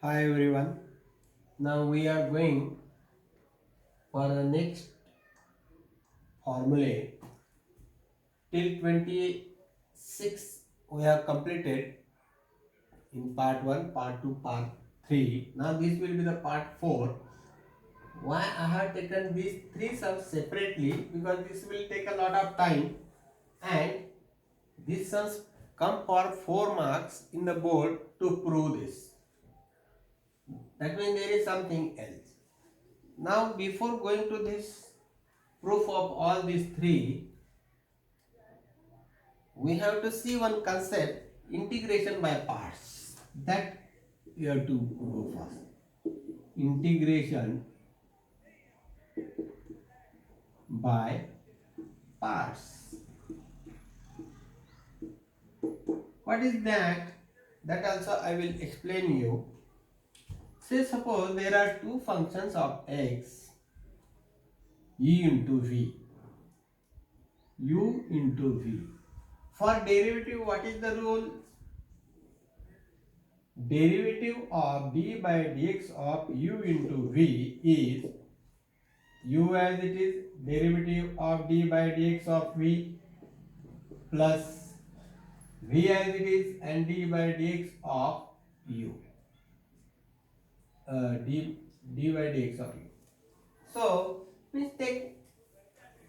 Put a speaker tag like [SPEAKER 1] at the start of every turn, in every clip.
[SPEAKER 1] Hi everyone. Now we are going for the next formulae till 26 we have completed in part 1, part 2, part 3. Now this will be the part 4. Why I have taken these three sums separately because this will take a lot of time and these sums come for 4 marks in the board to prove this. That means there is something else. Now before going to this proof of all these three, we have to see one concept, integration by parts. That you have to go first. Integration by parts. What is that? That also I will explain you. Say suppose there are two functions of x, u into v, u into v. For derivative, what is the rule? Derivative of d by dx of u into v is u as it is, derivative of d by dx of v plus v as it is and d by dx of u, d by dx of u. So please take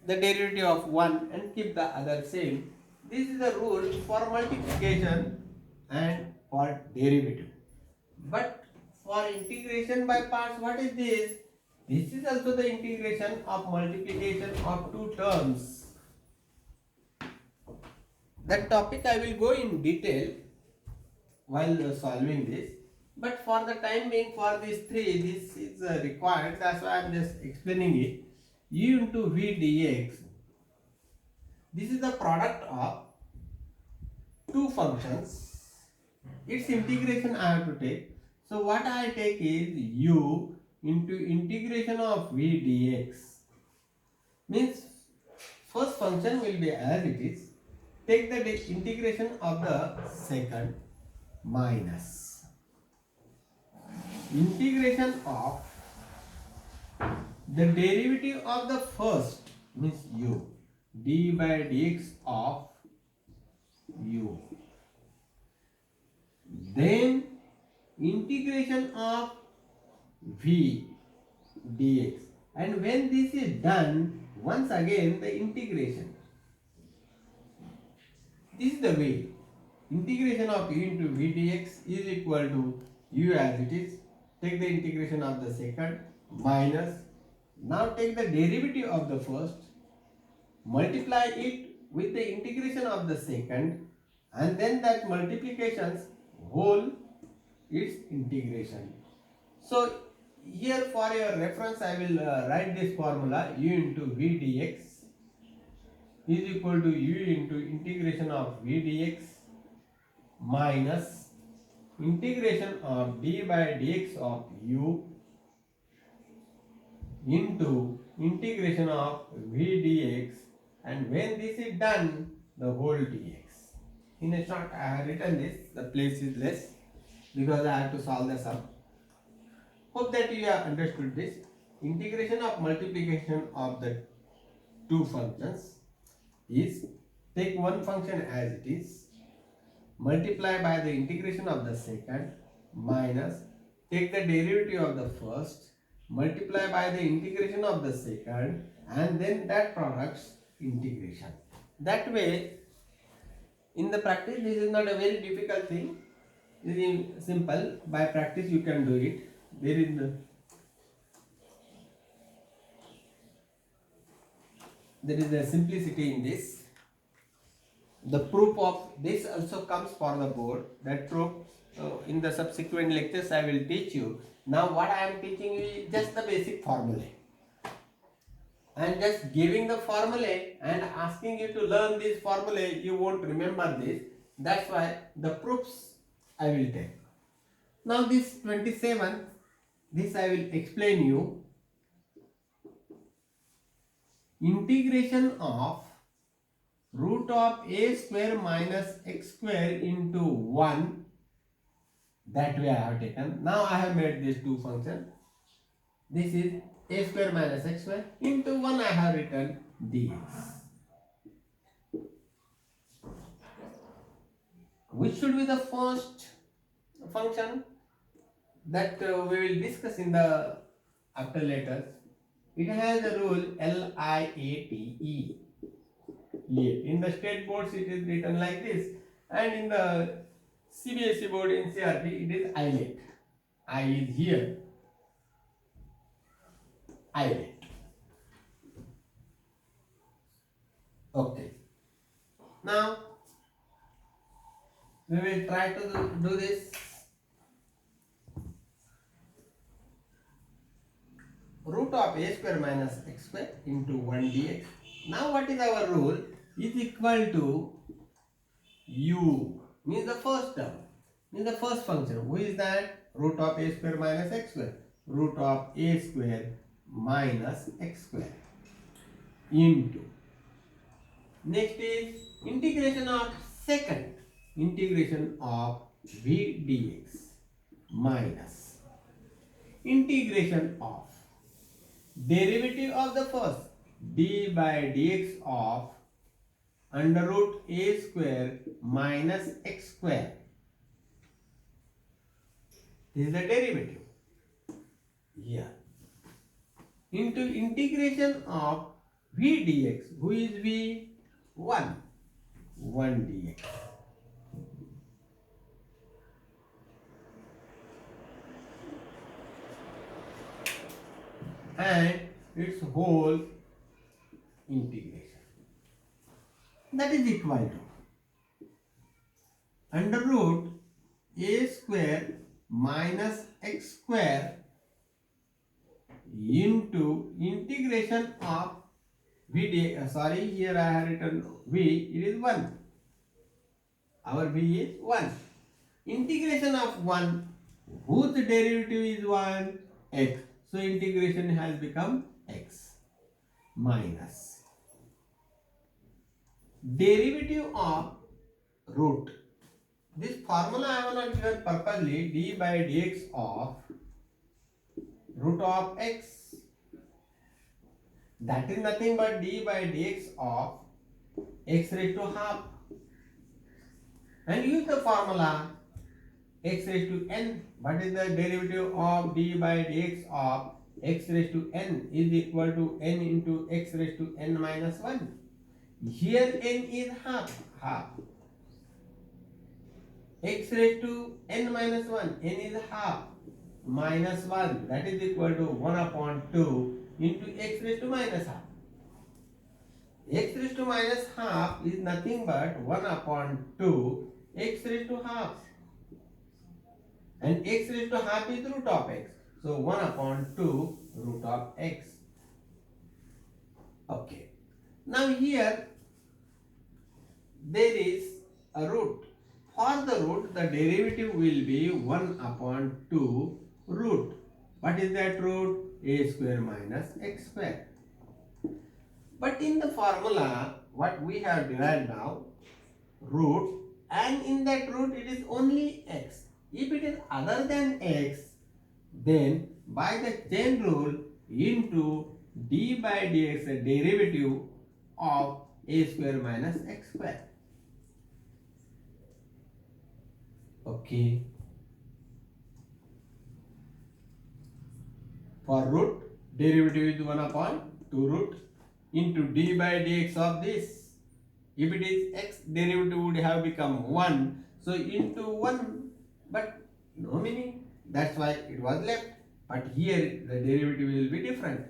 [SPEAKER 1] the derivative of one and keep the other same. This is the rule for multiplication and for derivative. But for integration by parts, what is this? This is also the integration of multiplication of two terms. That topic I will go in detail while solving this. But for the time being, for these three, this is required. That's why I am just explaining it. U into V dx. This is the product of two functions. Its integration I have to take. So what I take is u into integration of v dx. Means first function will be as it is. Take the integration of the second minus integration of the derivative of the first means u, d by dx of u. Then integration of v dx, and when this is done, once again the integration. This is the way. Integration of u into v dx is equal to u as it is. Take the integration of the second minus. Now take the derivative of the first, multiply it with the integration of the second, and then that multiplications whole its integration. So here for your reference I will write this formula u into v dx is equal to u into integration of v dx minus integration of d by dx of u into integration of v dx, and when this is done the whole dx. In a short I have written this, the place is less because I have to solve the sum. Hope that you have understood this. Integration of multiplication of the two functions is take one function as it is, multiply by the integration of the second minus take the derivative of the first, multiply by the integration of the second, and then that product's integration. That way, in the practice, this is not a very difficult thing. It is simple. By practice, you can do it. There is a simplicity in this. The proof of this also comes for the board. That proof in the subsequent lectures I will teach you. Now what I am teaching you is just the basic formula. I am just giving the formula and asking you to learn this formula. You won't remember this. That's why the proofs I will take. Now this 27th, this I will explain you. Integration of root of a square minus x square into 1 That way I have taken. Now I have made these two functions. This is a square minus x square into 1 I have written dx. Which should be the first function that we will discuss in the after later. It has the rule LIATE. In the state boards it is written like this, and in the CBSE board in CRP it is ILATE. I is here. ILATE. Okay. Now we will try to do this. Root of a square minus x square into 1 dx. Now what is our rule? Is equal to u, means the first term, means the first function. Who is that? Root of a square minus x square. Root of a square minus x square into. Next is integration of second. Integration of v dx minus integration of derivative of the first d by dx of under root a square minus x square. This is the derivative. Here. Into integration of v dx. Who is v? 1. 1 dx. And its whole integration. That is equal to under root a square minus x square into integration of v dx. Sorry, here I have written v, it is 1. Our v is 1. Integration of 1, whose derivative is 1? X. So integration has become x minus derivative of root. This formula I have not given purposely, d by dx of root of x. That is nothing but d by dx of x raised to half. And use the formula x raised to n. What is the derivative of d by dx of x raised to n is equal to n into x raised to n minus 1. Here n is half. X raised to n minus 1. N is half minus 1. That is equal to 1 upon 2 into x raised to minus half. X raised to minus half is nothing but 1 upon 2 x raised to half. And x raised to half is root of x. So 1 upon 2 root of x. Okay. Now here there is a root. For the root, the derivative will be 1 upon 2 root. What is that root? A square minus x square. But in the formula, what we have derived now, root, and in that root it is only x. If it is other than x, then by the chain rule into d by dx, a derivative of a square minus x square. Okay. For root, derivative is 1 upon 2 root into d by dx of this. If it is x, derivative would have become 1. So into 1, but no meaning. That's why it was left. But here the derivative will be different.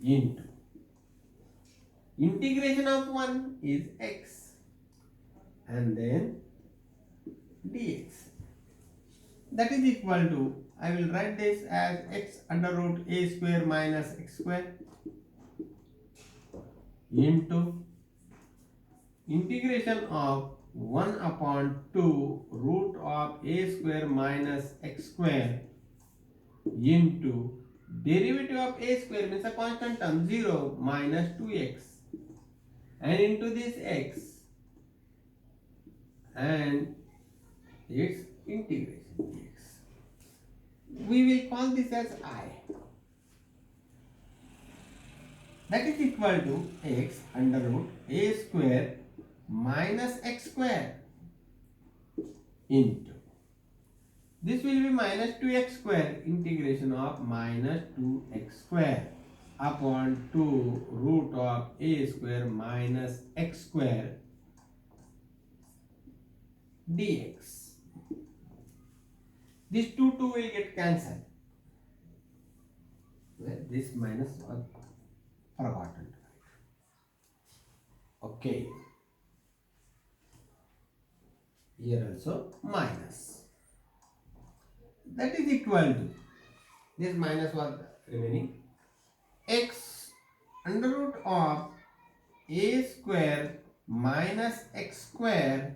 [SPEAKER 1] Into integration of 1 is x and then dx. That is equal to, I will write this as x under root a square minus x square into integration of 1 upon 2 root of a square minus x square into derivative of a square means a constant term 0 minus 2x and into this x and its integration dx. We will call this as I. That is equal to x under root a square minus x square into. This will be minus 2x square, integration of minus 2x square upon 2 root of a square minus x square dx. This 2 will get cancelled. Well, this minus was forgotten. Okay. Here also minus. That is equal to, this minus was remaining, x under root of a square minus x square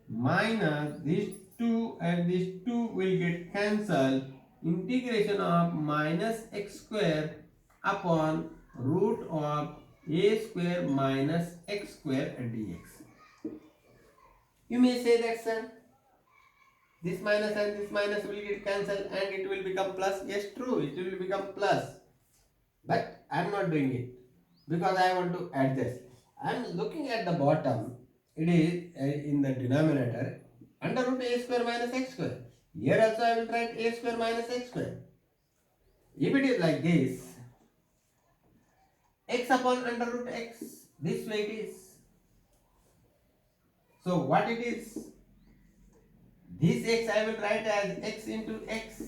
[SPEAKER 1] minus this 2 and this 2 will get cancelled, integration of minus x square upon root of a square minus x square dx. You may say that, sir, this minus and this minus will get cancelled and it will become plus. Yes, true, it will become plus. But I am not doing it because I want to add this. I am looking at the bottom. It is in the denominator under root a square minus x square. Here also I will write a square minus x square. If it is like this, x upon under root x, this way it is. So what it is? This x I will write as x into x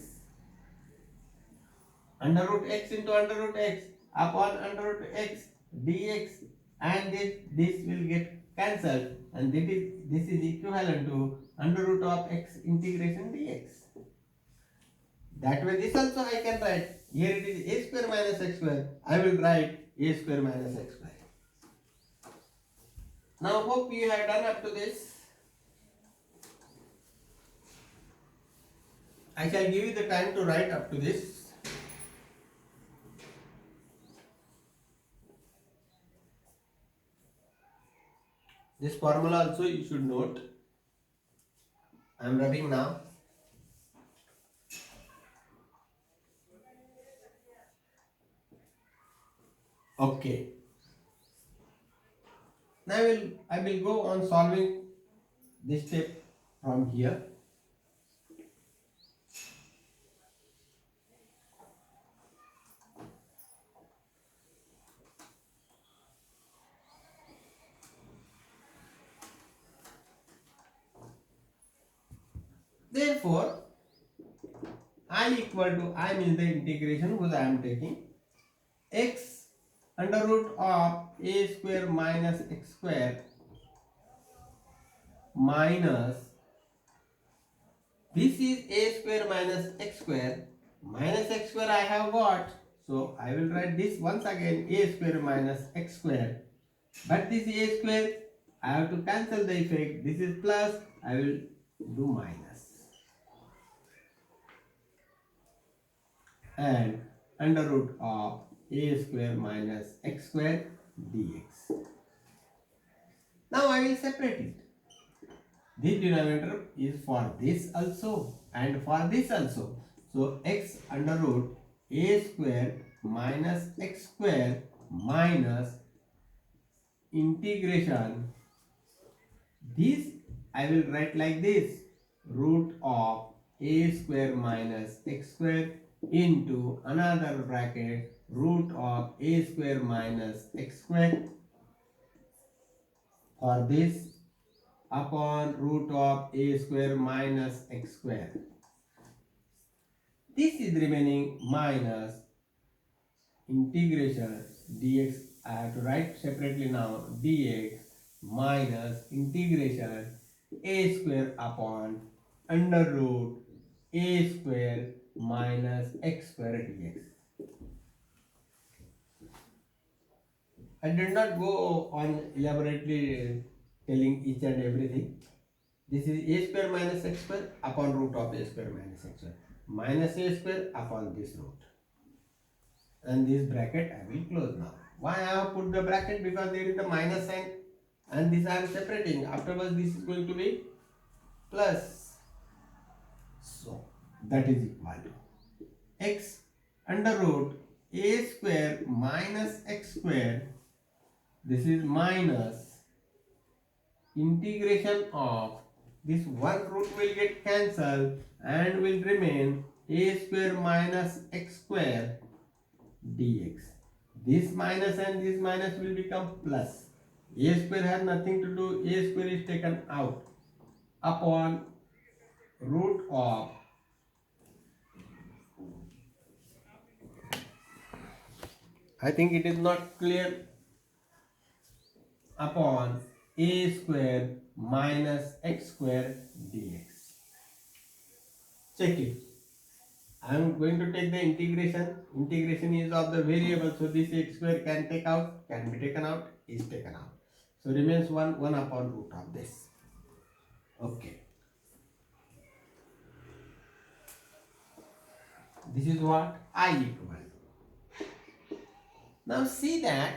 [SPEAKER 1] under root x into under root x upon under root x dx, and this will get cancelled, and this is equivalent to under root of x integration dx. That way this also I can write. Here it is a square minus x square. I will write a square minus x square. Now hope you have done up to this. I shall give you the time to write up to this. This formula also you should note. I am rubbing now. Okay. Now I will go on solving this step from here. Therefore, I equal to, I means the integration whose I am taking, x under root of a square minus x square minus, this is a square minus x square, minus x square I have got, so I will write this once again, a square minus x square, but this a square I have to cancel the effect, this is plus, I will do minus, and under root of a square minus x square dx. Now I will separate it. This denominator is for this also and for this also. So x under root a square minus x square minus integration. This I will write like this, root of a square minus x square into another bracket root of a square minus x square for this upon root of a square minus x square. This is remaining minus integration dx. I have to write separately now, dx minus integration a square upon under root a square minus x square dx. I did not go on elaborately telling each and everything. This is a square minus x square upon root of a square minus x square minus a square upon this root. And this bracket I will close now. Why I have put the bracket? Because there is the minus sign and this I am separating. Afterwards this is going to be plus. So that is equal to. x under root a square minus x square, this is minus integration of this one root will get cancelled and will remain a square minus x square dx. This minus and this minus will become plus. A square has nothing to do, a square is taken out upon root of, I think it is not clear, upon a square minus x square dx. Check it. I am going to take the integration. Integration is of the variable, so this x square can be taken out, is taken out. So remains 1 upon root of this. Okay. This is what I equal. Now see that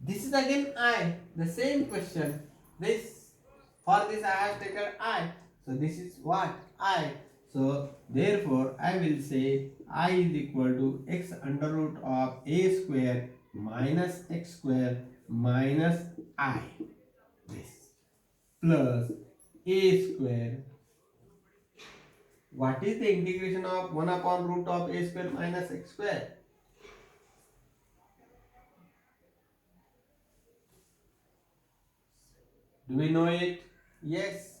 [SPEAKER 1] this is again I, the same question. For this I have taken I. So this is what I. So therefore I will say I is equal to x under root of a square minus x square minus I. This plus a square. What is the integration of 1 upon root of a square minus x square? Do we know it? Yes.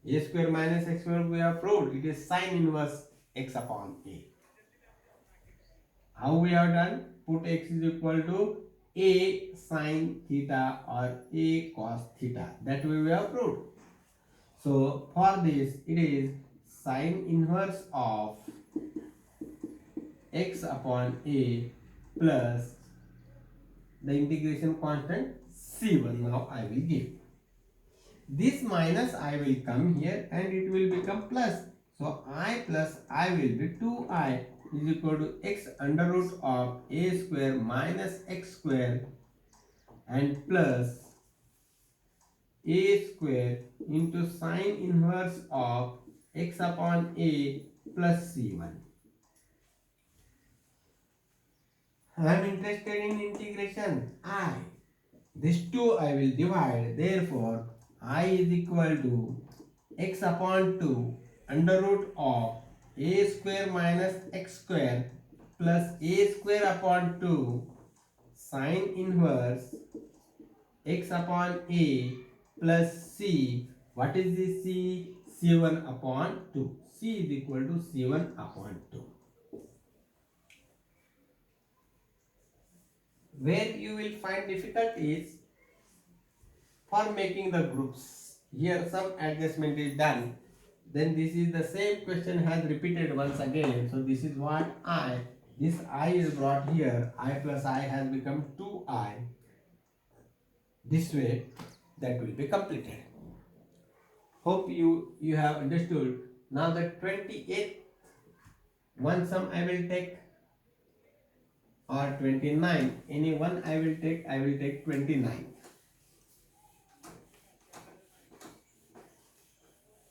[SPEAKER 1] A square minus x square we have proved. It is sine inverse x upon a. How we have done? Put x is equal to a sine theta or a cos theta. That way we have proved. So for this it is sine inverse of x upon a plus the integration constant c1. Now I will give. This minus I will come here and it will become plus. So I plus I will be 2I is equal to x under root of a square minus x square and plus a square into sine inverse of x upon a plus c1. I am interested in integration I. This 2 I will divide. Therefore I is equal to x upon 2 under root of a square minus x square plus a square upon 2 sine inverse x upon a plus c. What is this c? c1 upon 2. c is equal to c1 upon 2. Where you will find difficult is for making the groups. Here some adjustment is done. Then this is the same question has repeated once again. So this is what I. This I is brought here. I plus I has become 2I. This way that will be completed. Hope you have understood. Now the 28th one sum I will take, or 29. Any one I will take 29.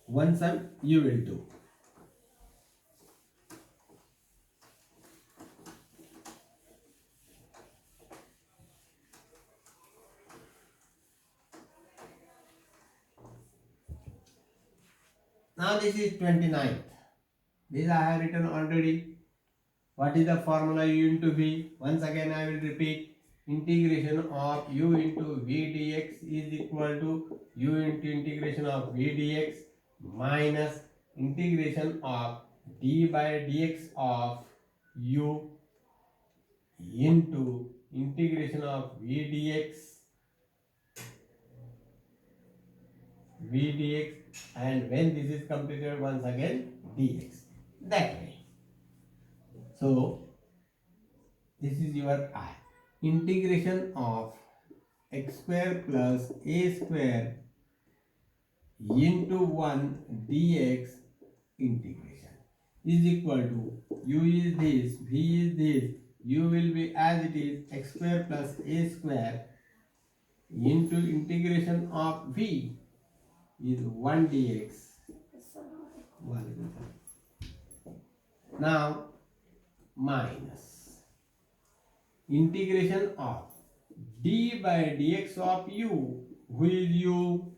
[SPEAKER 1] One sum you will do. Now this is 29th. This I have written already. What is the formula u into v? Once again I will repeat. Integration of u into v dx is equal to u into integration of v dx minus integration of d by dx of u into integration of v dx, and when this is completed once again dx. That way. So this is your I. Integration of x square plus a square into 1 dx integration is equal to u is this, v is this, u will be as it is x square plus a square into integration of v is 1 dx. Now minus integration of d by dx of u. Who is u?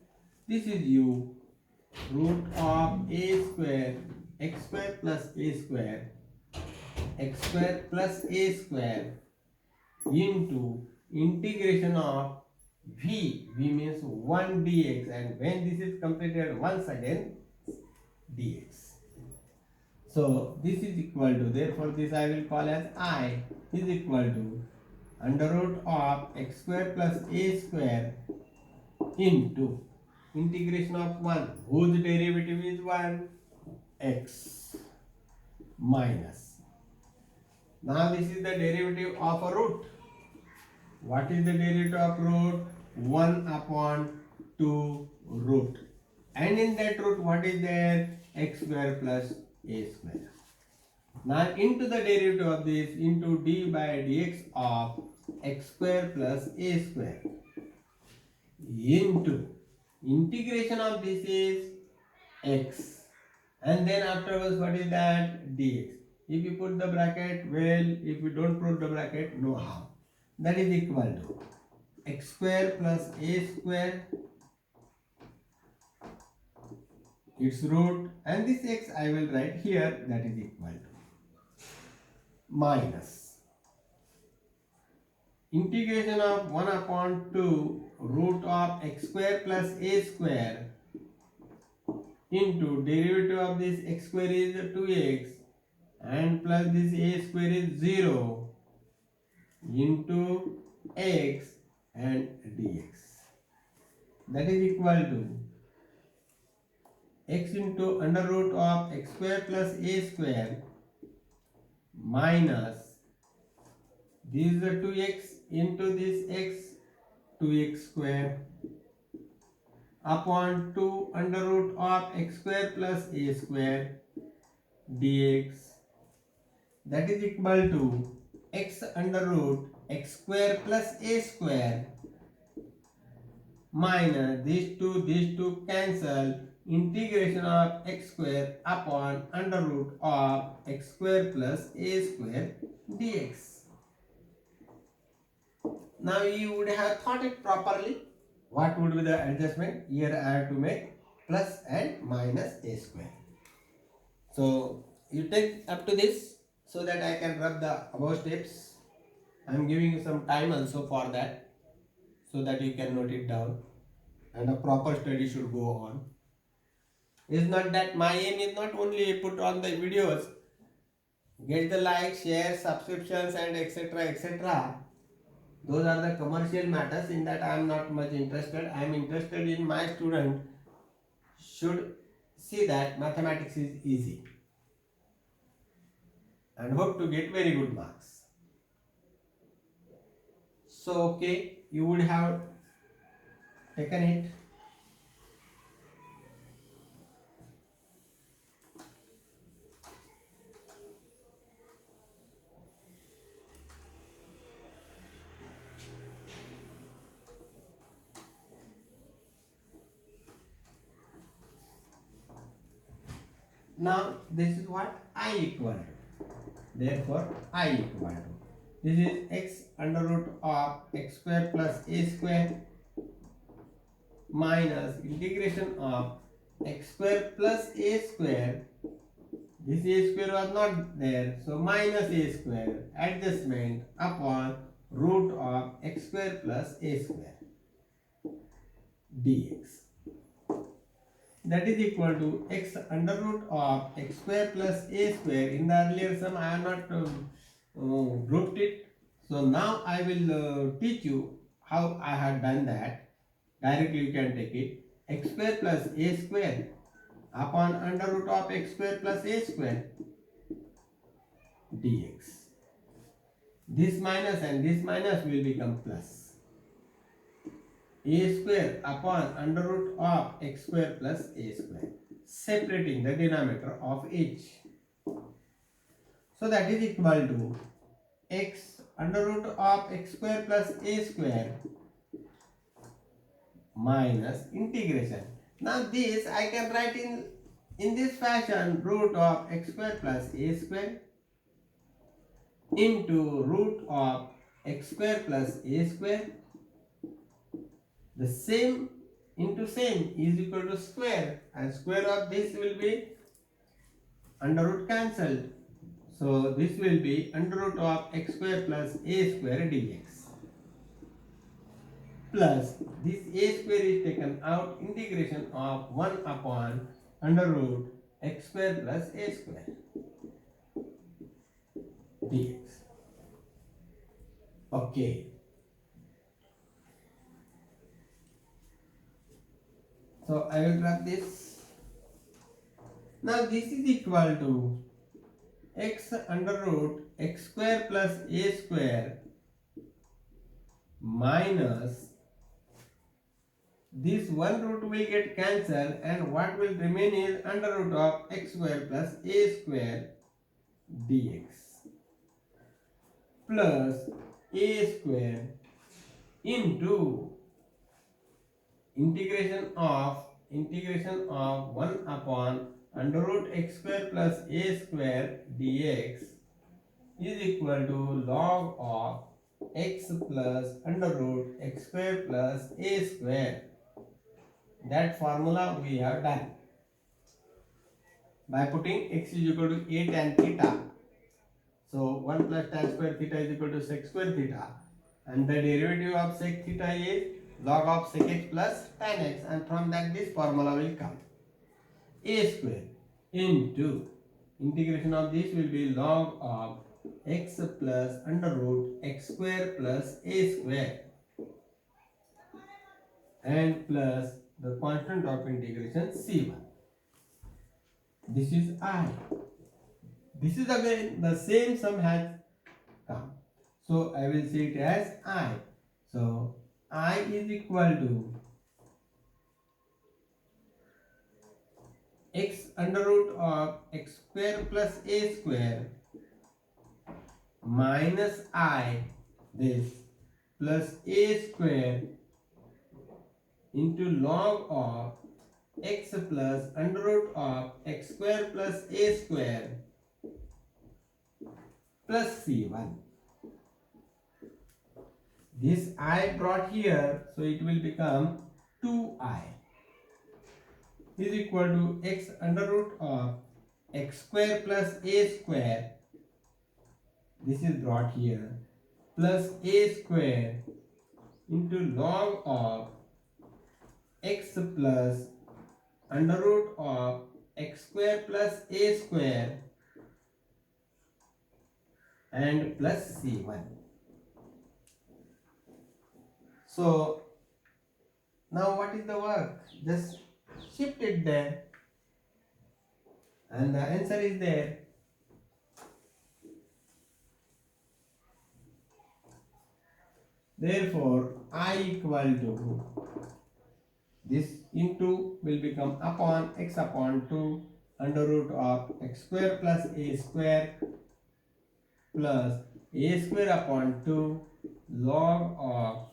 [SPEAKER 1] This is u. Root of a square x square plus a square x square plus a square into integration of v means 1 dx, and when this is completed once again dx. So this is equal to, therefore this I will call as I is equal to under root of x square plus a square into integration of 1 whose derivative is 1 x minus. Now this is the derivative of a root. What is the derivative of root? 1 upon 2 root. And in that root what is there? X square plus a square. Now into the derivative of this into d by dx of x square plus a square into integration of this is x, and then afterwards what is that? Dx. If you put the bracket, well, if you don't put the bracket, no harm. That is equal to x square plus a square, its root, and this x I will write here, that is equal to minus integration of 1 upon 2 root of x square plus a square into derivative of this x square is 2x and plus this a square is 0 into x and dx. That is equal to x into under root of x square plus a square minus this is the 2x into this x, 2x square upon 2 under root of x square plus a square dx. That is equal to x under root x square plus a square minus these two cancel, integration of x square upon under root of x square plus a square dx. Now you would have thought it properly. What would be the adjustment? Here I have to make plus and minus a square. So you take up to this so that I can rub the above steps. I am giving you some time also for that, so that you can note it down and a proper study should go on. It's not that my aim is not only put on the videos, get the likes, share, subscriptions and etc. etc. Those are the commercial matters, in that I am not much interested. I am interested in my student should see that mathematics is easy and hope to get very good marks. So okay, you would have taken it. Now this is what I equal to. Therefore I equal to, this is x under root of x square plus a square minus integration of x square plus a square. This a square was not there, so minus a square adjustment upon root of x square plus a square dx. That is equal to x under root of x square plus a square. In the earlier sum I have not grouped it. So now I will teach you how I have done that. Directly you can take it. X square plus a square upon under root of x square plus a square dx. This minus and this minus will become plus. A square upon under root of x square plus a square, separating the denominator of each. So that is equal to x under root of x square plus a square minus integration. Now this I can write in in this fashion, root of x square plus a square into root of x square plus a square, the same into same is equal to square, and square of this will be under root cancelled. So this will be under root of x square plus a square dx, plus this a square is taken out, integration of 1 upon under root x square plus a square dx. Okay. So I will graph this. Now this is equal to x under root x square plus a square minus this one root will get cancelled, and what will remain is under root of x square plus a square dx plus a square into integration of 1 upon under root x square plus a square dx is equal to log of x plus under root x square plus a square. That formula we have done by putting x is equal to a tan theta. So 1 plus tan square theta is equal to sec square theta, and the derivative of sec theta is log of sec x plus tan x, and from that this formula will come. A square into integration of this will be log of x plus under root x square plus a square, and plus the constant of integration c1. This is I. This is again the same sum has come. So I will see it as I. So I is equal to x under root of x square plus a square minus I this plus a square into log of x plus under root of x square plus a square plus c1. This I brought here, so it will become 2I is equal to x under root of x square plus a square, this is brought here, plus a square into log of x plus under root of x square plus a square and plus c1. So now what is the work? Just shift it there and the answer is there. Therefore I equal to this into will become upon x upon 2 under root of x square plus a square plus a square upon 2 log of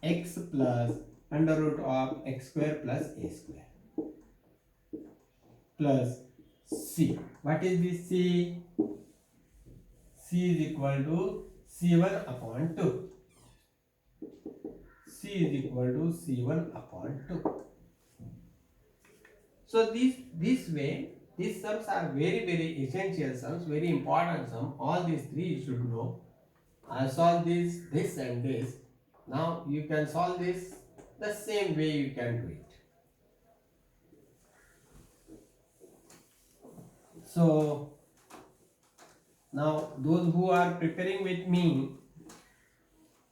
[SPEAKER 1] x plus under root of x square plus a square plus c. What is this c? C is equal to c1 upon 2. C is equal to c1 upon 2. So this way, these sums are very essential sums, very important sum. All these three you should know. I solve this and this. Now you can solve this the same way you can do it. So now those who are preparing with me,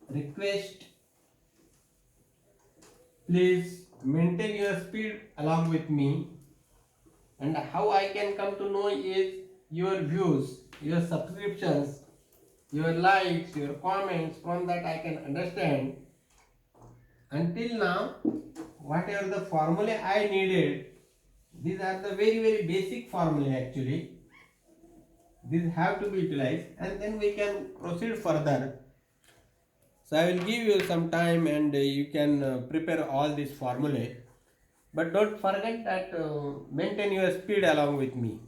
[SPEAKER 1] request please maintain your speed along with me, and how I can come to know is your views, your subscriptions, your likes, your comments. From that I can understand. Until now, whatever the formulae I needed, these are the very basic formulae actually. These have to be utilized, and then we can proceed further. So I will give you some time and you can prepare all these formulae. But don't forget that maintain your speed along with me.